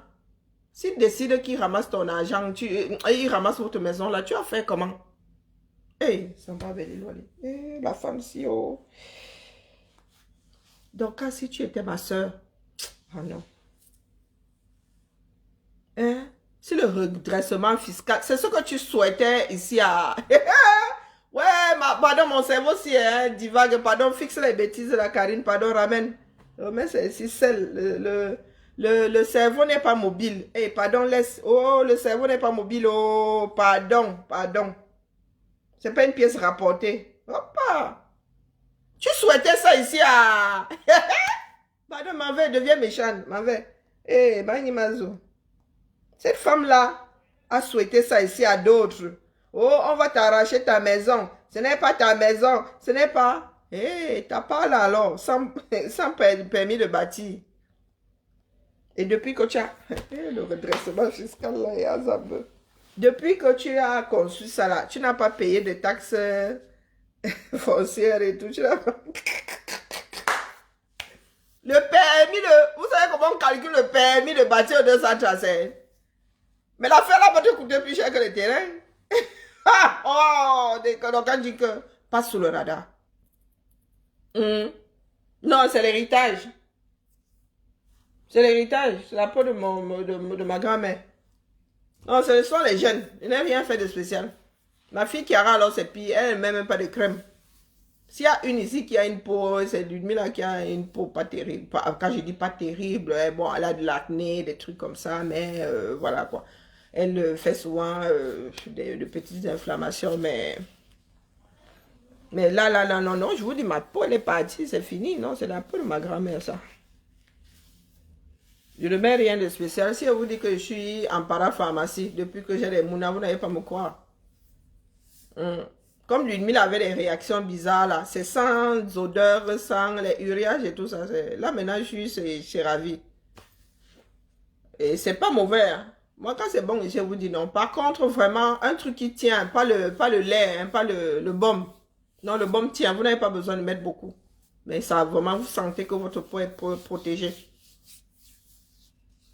S1: s'il décide qu'il ramasse ton argent, il ramasse votre maison là, tu as fait comment? Eh, ça va belle la femme si oh. Donc, si tu étais ma soeur, oh non. Hein? Si le redressement fiscal, c'est ce que tu souhaitais ici à... Ouais, pardon, mon cerveau si hein, divague, pardon, fixe les bêtises de la Karine, pardon, ramène. Mais c'est celle, le cerveau n'est pas mobile. Eh, pardon, laisse. Oh, le cerveau n'est pas mobile. Oh, pardon, pardon. C'est pas une pièce rapportée. Hop. Tu souhaitais ça ici à... Pardon, m'en vais, deviens méchante, m'en vais. Eh, Bani Mazo. Cette femme-là a souhaité ça ici à d'autres. Oh, on va t'arracher ta maison. Ce n'est pas ta maison. Ce n'est pas... Eh, t'as pas là alors, sans permis de bâtir. Et depuis que tu as... le redressement fiscal là, il y a ça. Depuis que tu as conçu ça là, tu n'as pas payé de taxes foncières et tout. Tu n'as pas... Le permis de... Vous savez comment on calcule le permis de bâtir 235? Mais l'affaire là va te coûter plus cher que le terrain. Oh, donc quand dit que passe sous le radar. Non, c'est l'héritage. C'est l'héritage. C'est la peau de ma grand-mère. Non, ce sont les jeunes. Ils n'ont rien fait de spécial. Ma fille qui aura alors ses pieds, elle ne met même pas de crème. S'il y a une ici qui a une peau, c'est Ludmilla qui a une peau pas terrible. Quand je dis pas terrible, bon, elle a de l'acné, des trucs comme ça, mais voilà quoi. Elle fait souvent de petites inflammations, mais là, non, je vous dis, ma peau, elle est partie, c'est fini, non, c'est la peau de ma grand-mère, ça. Je ne mets rien de spécial. Si on vous dit que je suis en parapharmacie, depuis que j'ai les mounas, vous n'allez pas me croire. Comme Ludmilla avait des réactions bizarres, là, c'est sans odeur, sans les uriages et tout ça. Là, maintenant, je suis ravie. Et c'est pas mauvais, hein. Moi, quand c'est bon, je vous dis non. Par contre, vraiment, un truc qui tient, pas le lait, hein, pas le baume. Non, le baume tient, vous n'avez pas besoin de mettre beaucoup. Mais ça, vraiment, vous sentez que votre peau est protégée.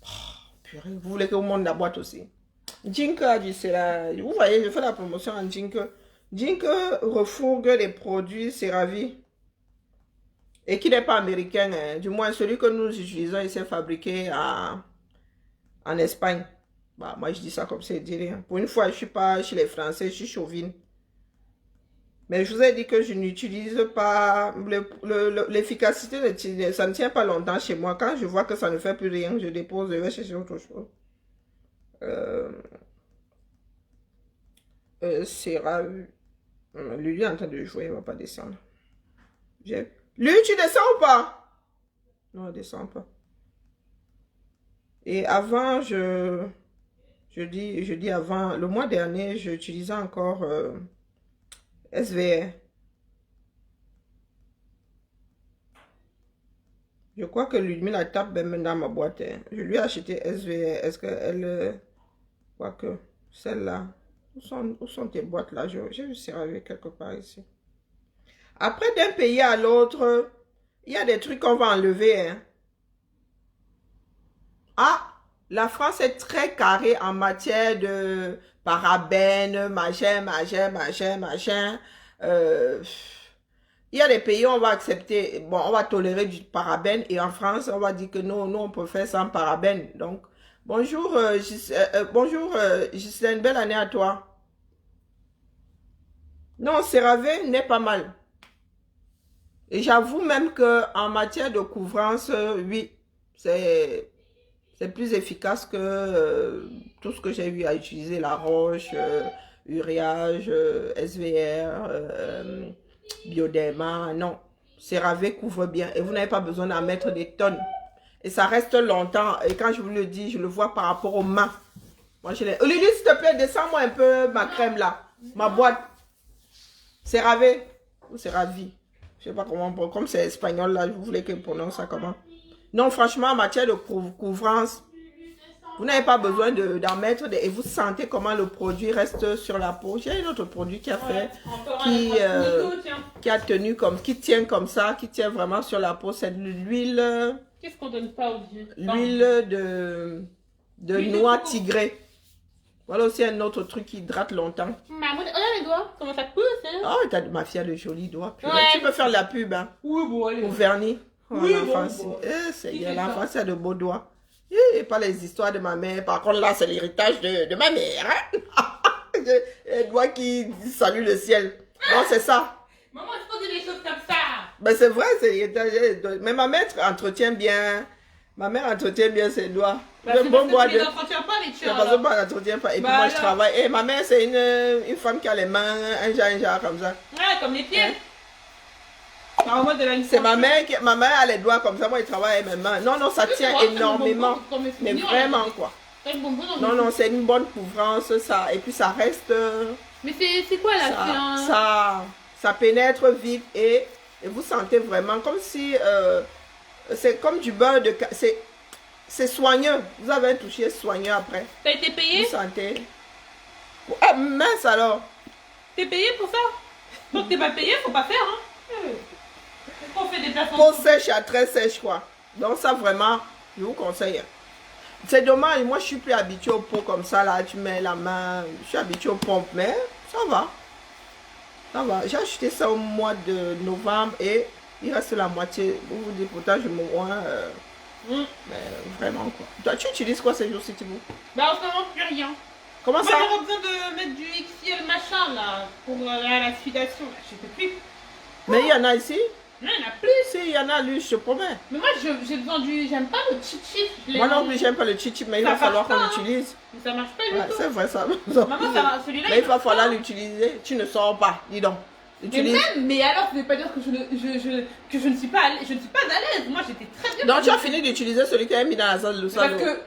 S1: Oh, purée, vous voulez que vous monte la boîte aussi. Jink a dit, c'est là. Vous voyez, je fais la promotion en Jink. Jink refourgue les produits CeraVe. Et qui n'est pas américain, hein. Du moins, celui que nous utilisons, il s'est fabriqué en Espagne. Bah, moi, je dis ça comme c'est dit rien. Pour une fois, je ne suis pas chez les Français, je suis chauvine. Mais je vous ai dit que je n'utilise pas l'efficacité, ça ne tient pas longtemps chez moi. Quand je vois que ça ne fait plus rien, je dépose, je vais chercher autre chose. CeraVe. Lui est en train de jouer, il ne va pas descendre. Lui, tu descends ou pas? Non, il ne descend pas. Et avant, je dis avant, le mois dernier, j'utilisais encore SVR. Je crois que lui la tape même dans ma boîte. Hein. Je lui ai acheté SVR. Est-ce qu'elle... Quoique, celle-là. Où sont tes boîtes là? J'ai vu CeraVe quelque part ici. Après, d'un pays à l'autre, il y a des trucs qu'on va enlever. Hein. Ah, la France est très carrée en matière de parabènes, machin. Il y a des pays où on va accepter, bon, on va tolérer du parabène et en France, on va dire que non, nous, on peut faire sans parabène. Donc, bonjour, Ghislaine, belle année à toi. Non, CeraVe n'est pas mal. Et j'avoue même qu'en matière de couvrance, oui, c'est plus efficace que tout ce que j'ai eu à utiliser, la roche, Uriage, SVR, Bioderma, non. CeraVe couvre bien et vous n'avez pas besoin d'en mettre des tonnes. Et ça reste longtemps. Et quand je vous le dis, je le vois par rapport aux mains. Moi, je l'ai... Olivier, s'il te plaît, descends-moi un peu ma crème là. Ma boîte. CeraVe ou CeraVe. Je sais pas comment, comme c'est espagnol là, vous voulez que je prononce ça comment? Non, franchement, en matière de couvrance, vous n'avez pas besoin d'en mettre et vous sentez comment le produit reste sur la peau. J'ai un autre produit qui a fait, qui a tenu comme, qui tient comme ça, qui tient vraiment sur la peau. C'est de l'huile.
S2: Qu'est-ce qu'on donne pas aux yeux?
S1: L'huile de noix tigrée. Voilà aussi un autre truc qui hydrate longtemps.
S2: Maman, regarde les doigts, comment ça pousse, hein?
S1: Oh, ma fille a de jolis doigts.
S2: Ouais.
S1: Tu peux faire de la pub, hein?
S2: Oui, bon, allez.
S1: Au vernis. Oh,
S2: Oui,
S1: l'enfant,
S2: bon.
S1: l'enfant, a de beaux doigts. Et pas les histoires de ma mère. Par contre, là, c'est l'héritage de ma mère. Hein? Les doigts qui saluent le ciel. Non, c'est ça.
S2: Maman, il faut dire des choses comme ça.
S1: Ben, c'est vrai, c'est l'héritage. Mais ma mère entretient bien. Ma mère entretient bien ses doigts.
S2: Bah, c'est parce que tu les entretiens pas, les tueurs.
S1: Parce que moi, je n'entretiens pas. Et puis moi, je travaille. Et ma mère, c'est une femme qui a les mains, un genre comme ça.
S2: Ouais, comme les pieds.
S1: Hein?
S2: C'est
S1: ma mère a les doigts comme ça, moi je travaille avec mes mains. Non, non, ça tient énormément. Mais vraiment quoi. Non, c'est une bonne couvrance, ça. Et puis ça reste.
S2: Mais c'est quoi là?
S1: Ça pénètre vite et vous sentez vraiment comme si. C'est comme du beurre de. C'est soigneux. Vous avez un toucher soigneux après.
S2: T'as été payé?
S1: Vous sentez. Ah, mince alors.
S2: T'es payé pour ça? Donc t'es pas payé, faut pas faire, hein? On fait des placements.
S1: Peau sèche à très sèche quoi. Donc ça vraiment, je vous conseille. C'est dommage, moi je suis plus habituée aux peaux comme ça là, tu mets la main, je suis habituée aux pompes, mais ça va. Ça va. J'ai acheté ça au mois de novembre et il reste la moitié. Vous vous dites pourtant je me vois. Mais vraiment quoi. Toi tu utilises quoi ces jours-ci Thibaut?
S2: Bah en ce moment plus rien.
S1: Comment
S2: moi,
S1: ça?
S2: J'aurais besoin de mettre du XL machin là pour la sudation. Je sais plus.
S1: Mais il y en a ici?
S2: Non, il y en a plus.
S1: Si, il y en a lui, je te promets.
S2: Mais moi j'ai besoin du. J'aime pas le chichi.
S1: Moi non plus, j'aime pas le chichi, mais il va falloir qu'on l'utilise.
S2: Mais ça marche pas du tout.
S1: C'est vrai ça.
S2: Maman, celui-là.
S1: Mais il va falloir l'utiliser. Tu ne sors pas, dis donc.
S2: Mais alors, ça ne veut pas dire que je ne suis pas à l'aise. Moi, j'étais très bien.
S1: Donc, tu as fini d'utiliser celui qui a mis dans la salle de
S2: Parce que.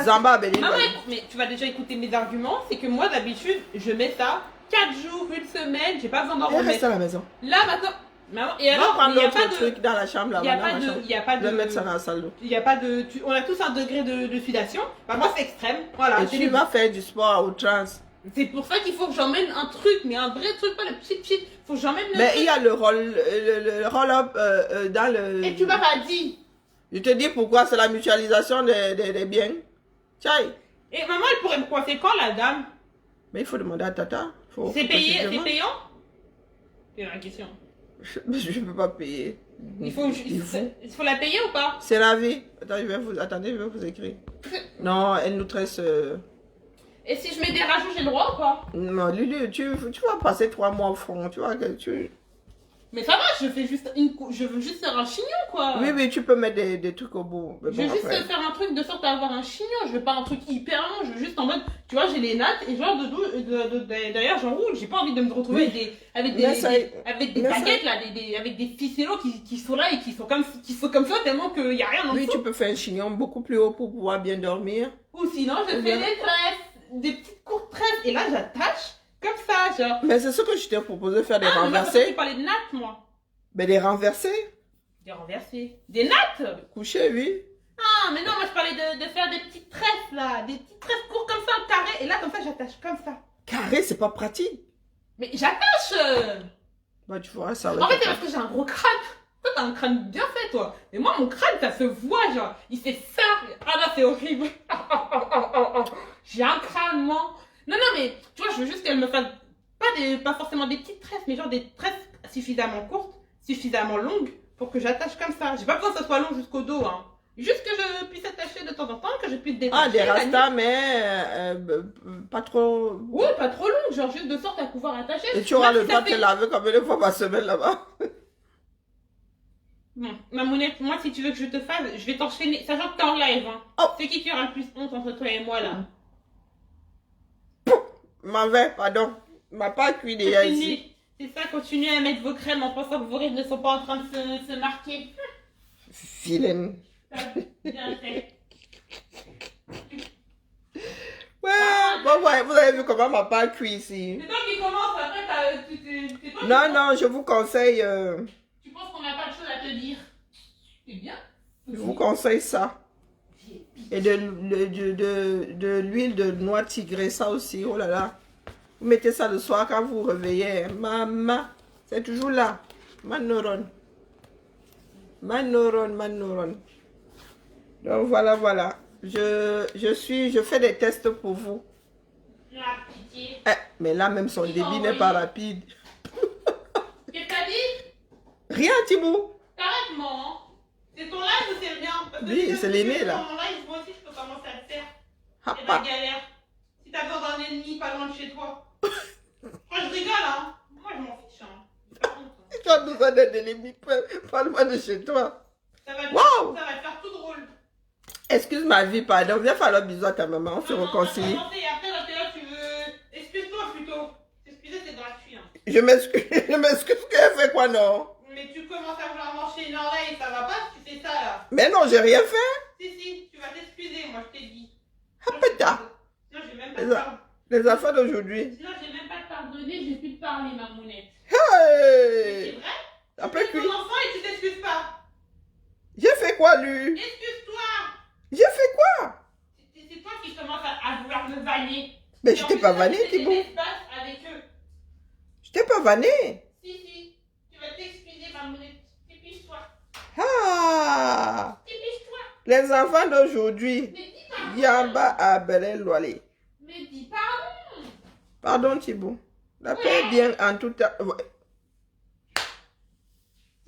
S1: Zamba, Béni.
S2: Maman, mais tu vas déjà écouter mes arguments. C'est que moi, d'habitude, je mets ça 4 jours, une semaine. J'ai pas besoin d'en remettre.
S1: Reste à la maison.
S2: Là, maintenant. Maman, et alors,
S1: il n'y a pas de truc dans la chambre là.
S2: Il n'y a pas de.
S1: Je vais mettre ça dans la salle d'eau.
S2: Il n'y a pas de. On a tous un degré de sudation. Bah, moi, c'est extrême. Voilà.
S1: Et tu vas faire du sport à outrance.
S2: C'est pour ça qu'il faut que j'emmène un truc, mais un vrai truc, pas le petit. Faut que j'emmène le.
S1: Mais truc. Il y a le roll-up dans le.
S2: Et tu m'as pas dit.
S1: Je te dis pourquoi, c'est la mutualisation des biens. Tiens.
S2: Et maman, elle pourrait me coiffer quand la dame?
S1: Mais il faut demander à Tata.
S2: C'est payé, c'est payant? C'est la question.
S1: Je ne peux pas payer.
S2: Il faut la payer ou pas?
S1: C'est la vie. Attendez, je vais vous écrire. Non, elle nous tresse.
S2: Et si je mets des rajouts, j'ai le droit ou pas?
S1: Non, Lulu, tu vas passer 3 mois au front. Tu vois que tu...
S2: Mais ça va, je fais juste je veux juste faire un chignon, quoi.
S1: Oui, oui, tu peux mettre des trucs au bout. Mais
S2: Je
S1: bon,
S2: veux juste
S1: après.
S2: faire un truc de sorte à avoir un chignon. Je veux pas un truc hyper long. Je veux juste en mode, tu vois, j'ai les nattes et genre d'ailleurs j'enroule. J'ai pas envie de me retrouver
S1: Oui.
S2: avec
S1: Mais ça-
S2: avec des
S1: mais ça-
S2: baguettes là, avec des ficellos qui sont là et qui sont comme ça tellement qu'il y a rien en
S1: Oui,
S2: dessous.
S1: tu peux faire un chignon beaucoup plus haut pour pouvoir bien dormir.
S2: Ou sinon je fais
S1: bien.
S2: des tresses, des petites courtes tresses et là j'attache comme ça, genre.
S1: Mais c'est ce que je t'ai proposé de faire des
S2: Ah, mais moi, je
S1: renversés.
S2: parlais de nattes, moi.
S1: Mais des renversés,
S2: Des renversés. Des nattes.
S1: couchés, oui.
S2: Ah, mais non, moi je parlais de faire des petites tresses là, des petites tresses courtes comme ça, carrées, et là comme ça j'attache comme ça.
S1: Carré, c'est pas pratique.
S2: Mais j'attache
S1: Bah, tu vois, ça
S2: En
S1: va
S2: fait,
S1: être
S2: c'est parce que j'ai un gros crâne. Toi, t'as un crâne bien fait, toi. Mais moi, mon crâne, ça se voit, genre. Il fait ça. Ah là, c'est horrible. J'ai un crâne, moi. Non, non, mais tu vois, je veux juste qu'elle me fasse pas forcément des petites tresses, mais genre des tresses suffisamment courtes, suffisamment longues pour que j'attache comme ça. J'ai pas besoin que ça soit long jusqu'au dos, hein. Juste que je puisse attacher de temps en temps, que je puisse détacher.
S1: Ah, des
S2: la
S1: rastas, mais pas trop...
S2: Ouais, pas trop long, genre juste de sorte à pouvoir attacher.
S1: Et tu auras
S2: Même
S1: le
S2: si
S1: droit
S2: ça
S1: de te
S2: fait-
S1: laver combien de fois par semaine là-bas?
S2: Bon, ma monnaie, moi, si tu veux que je te fasse, je vais t'enchaîner. Sachant que t'es en live, hein.
S1: Oh.
S2: C'est qui aura le plus honte entre toi et moi, là?
S1: Pardon. M'a pas cuit
S2: C'est
S1: déjà
S2: fini.
S1: ici.
S2: C'est ça, continuez à mettre vos crèmes en pensant que vos rides ne sont pas en train de se marquer.
S1: Vilaine.
S2: Ça, bien fait.
S1: Ouais, bon, ouais, vous avez vu comment m'a pas cuit ici.
S2: C'est toi qui commences, après, c'est toi qui
S1: Non,
S2: commences.
S1: non, je vous conseille,
S2: Tu penses qu'on n'a pas de choses à te dire? C'est bien.
S1: je vous conseille ça. Et de l'huile de noix tigrée, ça aussi, oh là là. Vous mettez ça le soir quand vous vous réveillez. Maman, c'est toujours là. Manoron. Manoron, manoron. Donc voilà, voilà. Je fais des tests pour vous.
S2: La pitié.
S1: Eh, mais là même son
S2: Qui
S1: débit
S2: t'a
S1: n'est pas
S2: envoyé?
S1: rapide.
S2: Qu'est-ce que t'as dit?
S1: Rien, Thibaut.
S2: Carrément. C'est ton live ou c'est le mien? Parce que
S1: Oui,
S2: si
S1: c'est
S2: tu
S1: l'aîné,
S2: fais
S1: là.
S2: Mon live, moi aussi, je peux commencer à le faire.
S1: Ah,
S2: C'est la
S1: ah.
S2: galère. Si t'as besoin d'un ennemi pas loin de chez toi. Moi, je rigole, hein. Moi, je m'en fiche, hein. J'ai pas honte, hein.
S1: Tu as besoin d'un ennemi, pas loin de chez toi.
S2: Ça va te
S1: Wow.
S2: ça va te faire tout drôle.
S1: Excuse ma vie, pardon. Viens faire le bisou à ta maman, on se
S2: Non, non,
S1: réconcilie.
S2: attends, et après, là, t'es là, tu veux... Excuse-toi plutôt. T'excuser, c'est gratuit, hein.
S1: Je m'excuse, qu'elle fait quoi, non?
S2: Mais tu commences à vouloir marcher une oreille, ça va pas si tu fais ça, là.
S1: Mais non, j'ai rien fait.
S2: Si, tu vas t'excuser, moi, je t'ai dit.
S1: Ah, pétard.
S2: Sinon, j'ai même pas
S1: Les,
S2: te pardonner.
S1: les affaires d'aujourd'hui.
S2: Sinon, j'ai même pas te pardonner, j'ai pu te parler, ma mounette. C'est
S1: Hey!
S2: vrai?
S1: Après
S2: Tu es
S1: cuit.
S2: ton enfant et tu t'excuses pas.
S1: J'ai fait quoi, lui?
S2: Excuse-toi.
S1: J'ai fait quoi?
S2: C'est toi qui commences à vouloir me vanner.
S1: Mais
S2: Et
S1: je
S2: en
S1: t'ai
S2: plus,
S1: pas
S2: là,
S1: vanné,
S2: tu fais des
S1: Thibaut.
S2: espaces avec eux.
S1: Je t'ai pas vanné.
S2: Si. Tu vas t'excuser, ma mounette. Dépêche-toi.
S1: Ah!
S2: Dépêche-toi.
S1: Les enfants d'aujourd'hui.
S2: Mais dis pardon.
S1: Yamba à Belel Loalé.
S2: Mais dis pardon.
S1: Pardon, Thibaut. La paix est bien en tout temps. Ouais.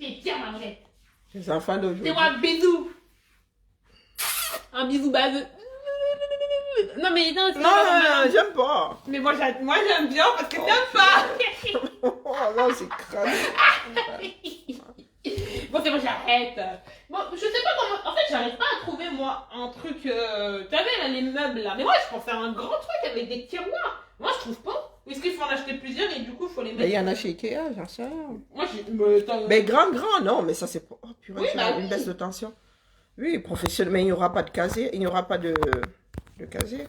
S2: C'est bien, ma mounette.
S1: Les enfants d'aujourd'hui.
S2: Fais-moi un bisou. Un bisou baveux. Non, mais non, c'est
S1: Non,
S2: pas
S1: non,
S2: normal.
S1: non, j'aime pas.
S2: Mais moi j'aime bien parce que t'aimes pas.
S1: Oh, non, c'est crade.
S2: Bon, c'est bon, j'arrête. Bon, je sais pas comment. En fait, j'arrive pas à trouver, moi, un truc. T'avais là les meubles là. Mais moi, je pensais à un grand truc avec des tiroirs. Moi, je trouve pas. Ou est-ce qu'il faut en acheter plusieurs et du coup, il faut les mettre.
S1: Mais il y en a chez Ikea, j'en sais rien.
S2: Moi, j'ai.
S1: Mais grand, non, mais ça c'est pas. Oh, purée,
S2: Oui,
S1: tu
S2: bah
S1: as
S2: oui.
S1: une baisse de tension. Oui, professionnel, mais il n'y aura pas de casier, il n'y aura pas de casier,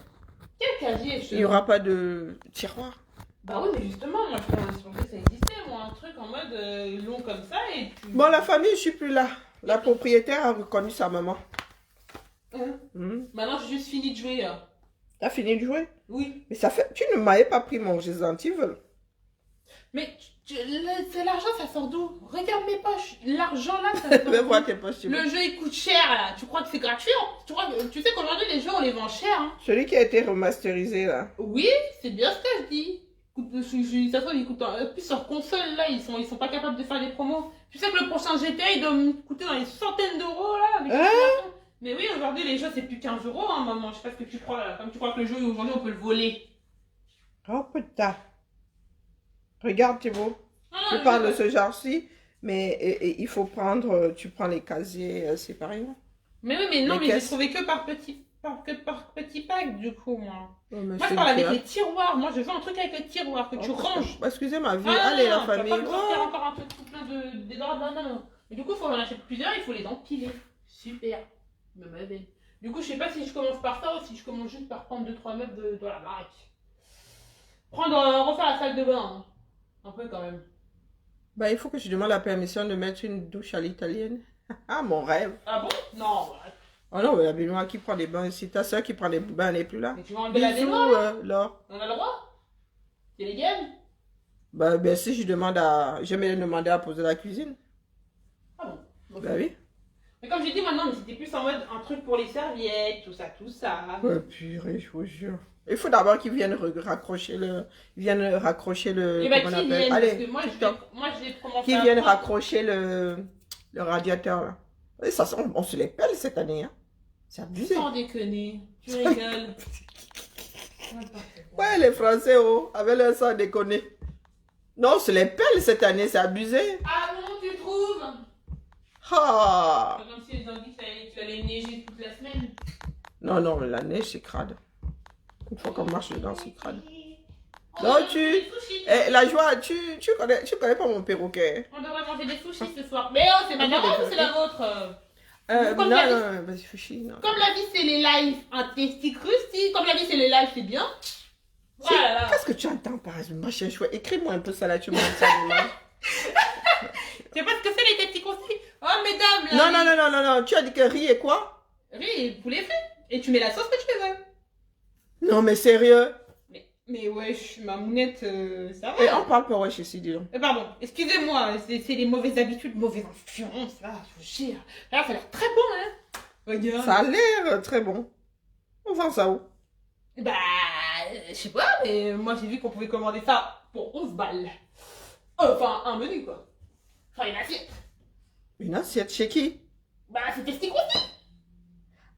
S2: Quel casier
S1: il n'y aura pas de tiroir.
S2: Bah oui, mais justement, moi, je pensais que ça existait, moi, un truc en mode long comme ça et tu.
S1: Bon, la famille, je suis plus là. La propriétaire a reconnu sa maman.
S2: Hein. Maintenant, j'ai juste fini de jouer là.
S1: T'as fini de jouer?
S2: Oui.
S1: Mais ça fait. Tu ne m'avais pas pris mon Resident Evil.
S2: Mais c'est l'argent, ça sort d'où? Regarde mes poches. L'argent là, ça sort
S1: Mais
S2: d'où?
S1: vois tes poches.
S2: Le jeu il coûte cher là. Tu crois que c'est gratuit? Hein? Tu sais qu'aujourd'hui les jeux on les vend cher. Hein?
S1: Celui qui a été remasterisé là.
S2: Oui, c'est bien ce que je dis. Ça se trouve, ils coûtent plus sur console là, ils sont pas capables de faire des promos. Tu sais que le prochain GTA il doit me coûter dans les centaines d'euros là. Avec
S1: Hein?
S2: mais oui, aujourd'hui les jeux c'est plus 15 euros, hein, maman. Je sais pas ce que tu crois là. Comme tu crois que le jeu aujourd'hui on peut le voler.
S1: Oh putain. Regarde Thibaut.
S2: Non,
S1: Je
S2: non,
S1: parle de
S2: je-
S1: ce genre-ci, mais il faut prendre, tu prends les casiers séparément.
S2: Mais oui, mais non,
S1: Les
S2: mais j'ai
S1: caisses.
S2: trouvé que par petit pack, du coup, moi.
S1: Oh, mais
S2: Moi, je
S1: c'est
S2: parle avec
S1: une
S2: les tiroirs. Moi, je veux un truc avec les tiroirs que tu ranges.
S1: Excusez ma vie.
S2: Ah,
S1: Allez,
S2: non,
S1: la
S2: tu vas
S1: famille.
S2: pas me sortir
S1: Oh.
S2: encore un truc tout plein de draps. Non, non, non. Mais du coup, il faut en acheter plusieurs, il faut les empiler. Super. Me m'avait. Du coup, je sais pas si je commence par ça ou si je commence juste par prendre 2-3 meubles de la baraque. Refaire la salle de bain. Hein. Un peu quand même.
S1: Bah, il faut que je demande la permission de mettre une douche à l'italienne. Ah, mon rêve.
S2: Ah bon? Non.
S1: Oh non, la baignoire qui prend des bains ici. Ta soeur qui prend des bains, elle n'est plus là.
S2: Mais tu vas enlever la
S1: Bisous,
S2: baignoire?
S1: Laure.
S2: On a le droit? C'est légal?
S1: Bah, ben, si je demande à... Je vais demander à poser la cuisine.
S2: Ah bon?
S1: Bah oui.
S2: Mais comme j'ai dit maintenant, mais c'était plus en mode un truc pour les serviettes, tout ça, tout ça.
S1: Ouais, purée, je vous jure. Il faut d'abord qu'ils viennent raccrocher le... Ils viennent raccrocher le...
S2: Et bah,
S1: comment on
S2: qui
S1: appelle?
S2: viennent?
S1: Allez,
S2: Parce que moi,
S1: TikTok.
S2: je vais commencer
S1: Qui
S2: à
S1: viennent
S2: prendre-
S1: raccrocher le radiateur, là. Et ça, on se les pèle cette année, hein. C'est abusé.
S2: Sans déconner. Tu rigoles.
S1: Ouais, les Français, oh, avec leur sang déconner. Non, on se les pèle cette année, c'est abusé.
S2: Ah non, tu trouves?
S1: Ah.
S2: Comme si ils ont dit qu'il allait neiger toute la semaine.
S1: Non, non, mais la neige, c'est crade. Une fois qu'on marche dedans, c'est crade.
S2: On
S1: Non,
S2: devrait
S1: tu-
S2: manger des sushis.
S1: Eh, la joie, tu connais pas mon perroquet.
S2: On devrait manger des sushis ce soir. Mais oh, c'est ma
S1: Non,
S2: demande
S1: mais-
S2: ou c'est la vôtre?
S1: Non,
S2: Comme
S1: non,
S2: la vie-
S1: non, vas-y, Fushi, non.
S2: Comme la vie, c'est les lives, un testi crusti. Comme la vie, c'est les lives, c'est bien. Voilà.
S1: Qu'est-ce que tu entends par exemple, machin chouette? Écris-moi un peu ça là, tu me montres ça en image.
S2: Tu sais pas ce que c'est les testi crusti? Oh, mesdames, là.
S1: Non, non, non, non, non, non, tu as dit que riz et quoi?
S2: Riz et poulet frit. Et tu mets la sauce que tu veux.
S1: Non, mais sérieux.
S2: Mais wesh, ma mounette, ça va.
S1: Et on parle pas wesh ici, dis donc.
S2: Pardon, excusez-moi, c'est les mauvaises habitudes, mauvaises influences, là, je vous jure. Là, ça a l'air très bon, hein. Regarde.
S1: Ça a l'air très bon. On vend ça où?
S2: Bah, je sais pas, mais moi j'ai vu qu'on pouvait commander ça pour 11 balles. Enfin, un menu, quoi. Enfin, une assiette.
S1: Une assiette chez qui?
S2: Bah, c'était ce aussi.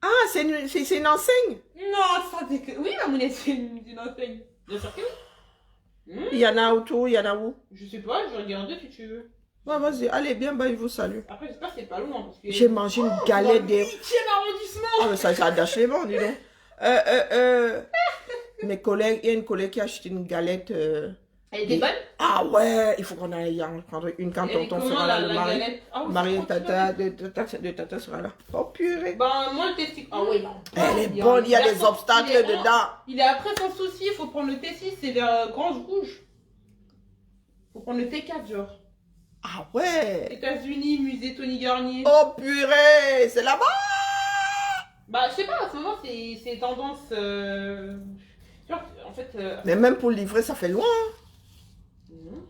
S1: Ah, c'est une enseigne.
S2: Non, ça c'est que... Oui, ma mounette, c'est une enseigne. Bien sûr que oui.
S1: Il y en a autour, il y en a où?
S2: Je sais pas, je vais regarder si tu veux.
S1: Ouais, vas-y, allez, bien, bah, je vous salue.
S2: Après, j'espère que c'est pas loin, parce que...
S1: J'ai mangé une galette des...
S2: 8e arrondissement.
S1: Ah, mais ça dache les vents, dis donc. Mes collègues, il y a une collègue qui a acheté une galette.
S2: Elle était bonne.
S1: Ah ouais, il faut qu'on aille en prendre une quand
S2: Elle est
S1: tonton
S2: comment,
S1: sera là,
S2: la
S1: le mari.
S2: galette? Ah,
S1: Le mari
S2: c'est
S1: de
S2: trop
S1: tata sera là. Oh purée.
S2: Ben, moi, le testicule. Ah oui, non.
S1: Elle est bonne, il y a des obstacles dedans.
S2: Il est après son souci, il faut prendre le T6, c'est vers Grange Rouge. Faut prendre le T4, genre.
S1: Ah ouais.
S2: États-Unis, musée Tony Garnier.
S1: Oh purée, c'est là-bas.
S2: Bah, je sais pas, en ce moment, c'est tendance. Genre, en fait.
S1: Mais même pour livrer, ça fait loin.
S2: Non.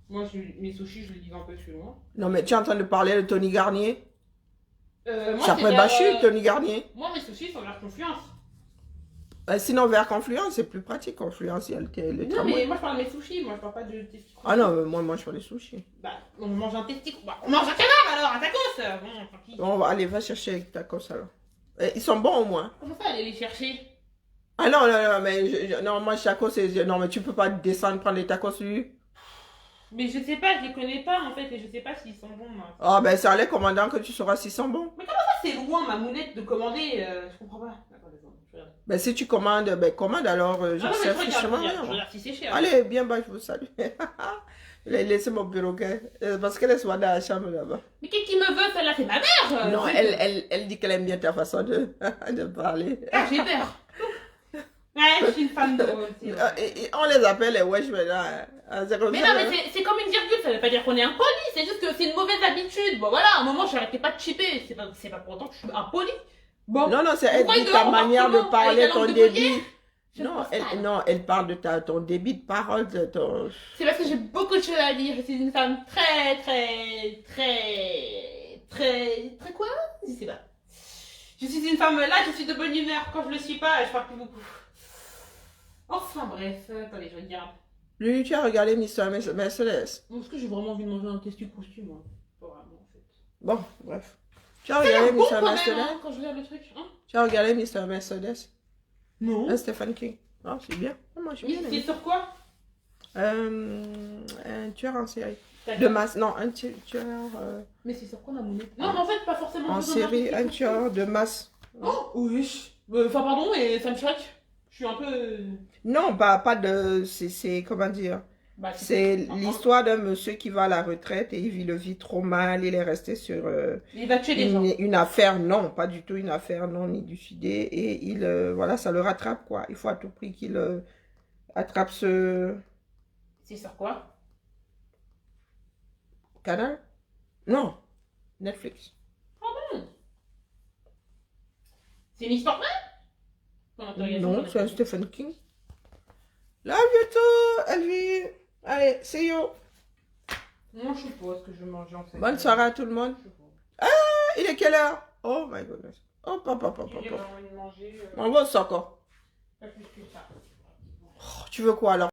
S2: Moi, mes sushis, je les livre un peu plus loin.
S1: Non mais tu es en train de parler de Tony Garnier.
S2: Moi,
S1: C'est
S2: c'est
S1: après
S2: vers,
S1: Bachu, Tony Garnier.
S2: Moi, mes sushis sont vers Confluence.
S1: Sinon vers Confluence, c'est plus pratique. Confluence, il y a le
S2: Non,
S1: tramway.
S2: mais moi, je parle de mes sushis, moi, je parle pas de testicule.
S1: Ah non, mais moi je fais les sushis.
S2: Bah, on mange un testicule. Bah, on mange un canard alors, un tacos. Bon, tant pis.
S1: On va aller, va chercher avec tacos alors. Ils sont bons au moins.
S2: Comment ça, aller les chercher?
S1: Ah non, non, non, mais non, moi tacos, non, mais tu peux pas descendre prendre les tacos lui.
S2: Mais je sais pas, je les connais pas en fait, et je sais pas s'ils sont bons, moi.
S1: Ah ben c'est à les commandants que tu sauras s'ils sont bons.
S2: Mais comment ça, c'est loin, ma moulette, de commander je comprends pas. Attends, je regarde.
S1: Ben si tu commandes, ben commande alors, je
S2: Ah non, mais
S1: sais
S2: je regarde,
S1: fichement
S2: je regarde, je
S1: rien.
S2: regarde si c'est cher.
S1: Allez, bien bas, je vous salue. Laissez mon perroquet, parce qu'elle est souvent dans la chambre là-bas.
S2: Mais qu'est-ce qui me veut, celle-là, c'est ma mère
S1: Non, elle dit qu'elle aime bien ta façon de, de parler.
S2: Ah, j'ai peur. Ouais, je suis une femme de... c'est vrai.
S1: Et on les appelle les wesh maintenant. C'est comme
S2: Mais
S1: ça,
S2: non,
S1: hein.
S2: mais c'est comme une virgule, ça veut pas dire qu'on est impoli, c'est juste que c'est une mauvaise habitude. Bon voilà, à un moment, j'arrêtais pas de chipper, c'est pas pour autant que je suis impoli. Bon,
S1: Non, non, c'est elle
S2: Pourquoi
S1: dit
S2: il
S1: ta
S2: doit avoir
S1: manière
S2: comment
S1: de parler,
S2: avec la
S1: ton
S2: langue de
S1: débit.
S2: Je
S1: Non,
S2: pense pas.
S1: non, elle parle de ton débit de parole, de ton...
S2: C'est parce que j'ai beaucoup de choses à dire. Je suis une femme très quoi? Je sais pas. Je suis une femme là, je suis de bonne humeur. Quand je le suis pas, je parle plus beaucoup. Enfin bref, attendez, je regarde.
S1: Lui, tu as regardé Mister Mercedes.
S2: Est-ce que j'ai vraiment envie de manger un testicule costume, moi? Pas vraiment, en fait.
S1: Bon, bref. Tu as
S2: Ça a l'air
S1: regardé
S2: bon
S1: Mister
S2: quand même,
S1: Mercedes?
S2: hein, quand je regarde le truc. Hein?
S1: Tu as regardé Mister Mercedes?
S2: Non.
S1: Stephen King. Ah, c'est bien. Ah, moi, j'ai
S2: Oui,
S1: bien
S2: c'est
S1: aimé.
S2: sur quoi?
S1: Un tueur en série. De
S2: D'accord.
S1: masse. Non, un tueur
S2: Mais c'est sur quoi la monnaie? Non, mais en fait, pas forcément
S1: en
S2: besoin d'un
S1: série,
S2: petit
S1: un
S2: truc.
S1: tueur de masse.
S2: Oh, oui. Enfin, pardon, mais ça me choque. Je suis un peu.
S1: Non, pas de. C'est comment dire?
S2: Bah,
S1: C'est
S2: Ah,
S1: l'histoire d'un monsieur qui va à la retraite et il vit le vit trop mal. Il est resté sur
S2: il va tuer des gens.
S1: une affaire, non, pas du tout une affaire non élucidée. Et il, voilà, ça le rattrape, quoi. Il faut à tout prix qu'il attrape ce
S2: C'est sur quoi?
S1: canal. Non, Netflix.
S2: C'est une histoire vraie? Point d'interrogation,
S1: Non,
S2: point
S1: c'est un
S2: d'interrogation.
S1: Stephen King. Love you too, Elvie. Allez, see you.
S2: Moi, je sais pas ce que je vais manger en fait.
S1: Bonne soirée à tout le monde.
S2: Je sais pas.
S1: Il est quelle heure? Oh my goodness. Oh, papa.
S2: J'ai vraiment envie de manger.
S1: On va au soccer.
S2: Pas plus que ça.
S1: Tu veux quoi alors?